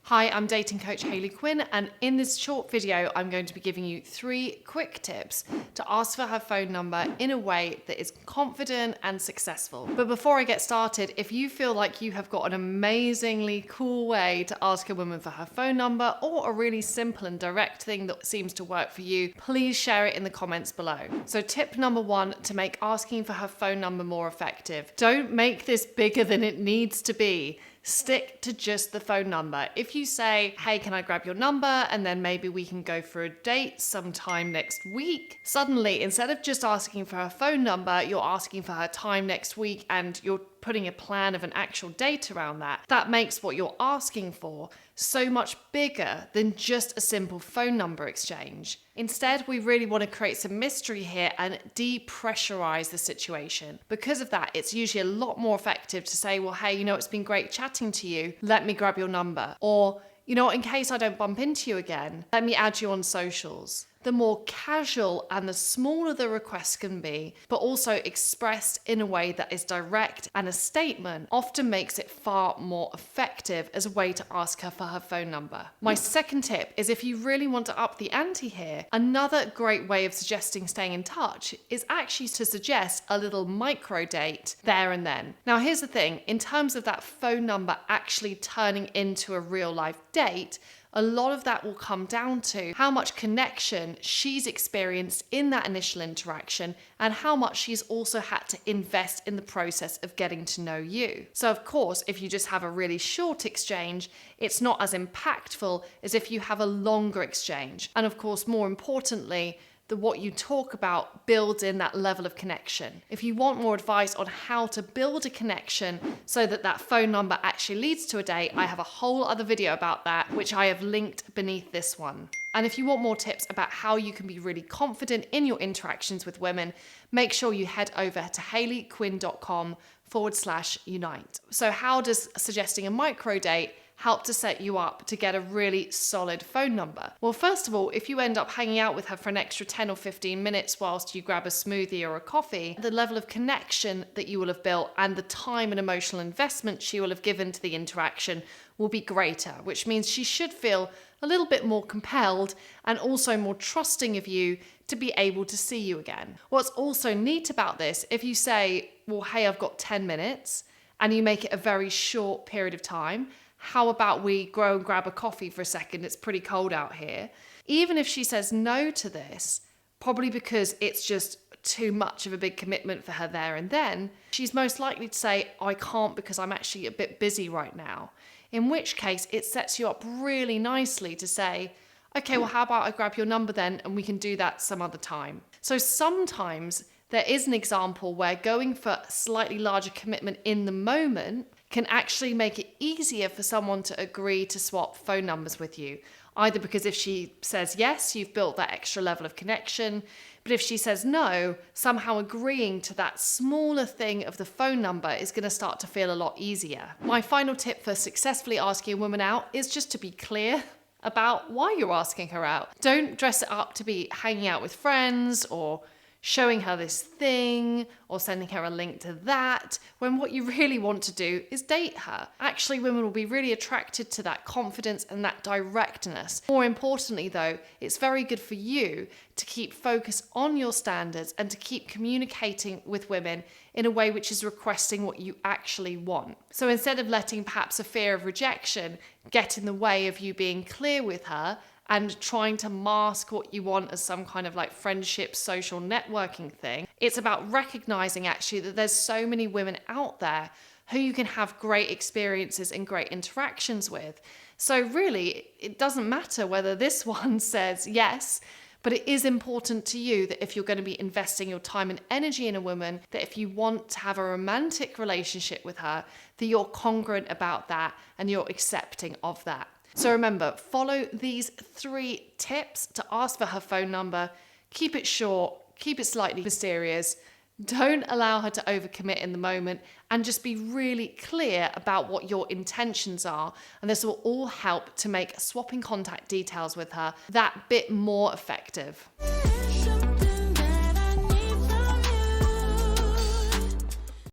Hi, I'm dating coach Hayley Quinn, and in this short video, I'm going to be giving you 3 quick tips to ask for her phone number in a way that is confident and successful. But before I get started, if you feel like you have got an amazingly cool way to ask a woman for her phone number or a really simple and direct thing that seems to work for you, please share it in the comments below. So tip number 1 to make asking for her phone number more effective. Don't make this bigger than it needs to be. Stick to just the phone number. If you say, hey, can I grab your number? And then maybe we can go for a date sometime next week. Suddenly, instead of just asking for her phone number, you're asking for her time next week and you're putting a plan of an actual date around that. That makes what you're asking for so much bigger than just a simple phone number exchange. Instead, we really want to create some mystery here and depressurize the situation. Because of that, it's usually a lot more effective to say, well, hey, it's been great chatting to you. Let me grab your number. Or, in case I don't bump into you again, let me add you on socials. The more casual and the smaller the request can be, but also expressed in a way that is direct and a statement, often makes it far more effective as a way to ask her for her phone number. My second tip is if you really want to up the ante here, another great way of suggesting staying in touch is actually to suggest a little micro date there and then. Now here's the thing, in terms of that phone number actually turning into a real life date, a lot of that will come down to how much connection she's experienced in that initial interaction and how much she's also had to invest in the process of getting to know you. So of course, if you just have a really short exchange, it's not as impactful as if you have a longer exchange. And of course, more importantly, what you talk about builds in that level of connection. If you want more advice on how to build a connection so that that phone number actually leads to a date, I have a whole other video about that, which I have linked beneath this one. And if you want more tips about how you can be really confident in your interactions with women, make sure you head over to hayleyquinn.com/unite. So how does suggesting a micro date help to set you up to get a really solid phone number? Well, first of all, if you end up hanging out with her for an extra 10 or 15 minutes whilst you grab a smoothie or a coffee, the level of connection that you will have built and the time and emotional investment she will have given to the interaction will be greater, which means she should feel a little bit more compelled and also more trusting of you to be able to see you again. What's also neat about this, if you say, well, hey, I've got 10 minutes, and you make it a very short period of time, how about we go and grab a coffee for a second? It's pretty cold out here. Even if she says no to this, probably because it's just too much of a big commitment for her there and then, she's most likely to say, I can't because I'm actually a bit busy right now. In which case, it sets you up really nicely to say, okay, well, how about I grab your number then and we can do that some other time. So sometimes there is an example where going for a slightly larger commitment in the moment can actually make it easier for someone to agree to swap phone numbers with you. Either because if she says yes, you've built that extra level of connection, but if she says no, somehow agreeing to that smaller thing of the phone number is going to start to feel a lot easier. My final tip for successfully asking a woman out is just to be clear about why you're asking her out. Don't dress it up to be hanging out with friends or showing her this thing or sending her a link to that, when what you really want to do is date her. Actually, women will be really attracted to that confidence and that directness. More importantly though, it's very good for you to keep focus on your standards and to keep communicating with women in a way which is requesting what you actually want. So instead of letting perhaps a fear of rejection get in the way of you being clear with her, and trying to mask what you want as some kind of like friendship, social networking thing, it's about recognizing actually that there's so many women out there who you can have great experiences and great interactions with. So really, it doesn't matter whether this one says yes, but it is important to you that if you're going to be investing your time and energy in a woman, that if you want to have a romantic relationship with her, that you're congruent about that and you're accepting of that. So remember, follow these 3 tips to ask for her phone number. Keep it short, keep it slightly mysterious. Don't allow her to overcommit in the moment and just be really clear about what your intentions are. And this will all help to make swapping contact details with her that bit more effective.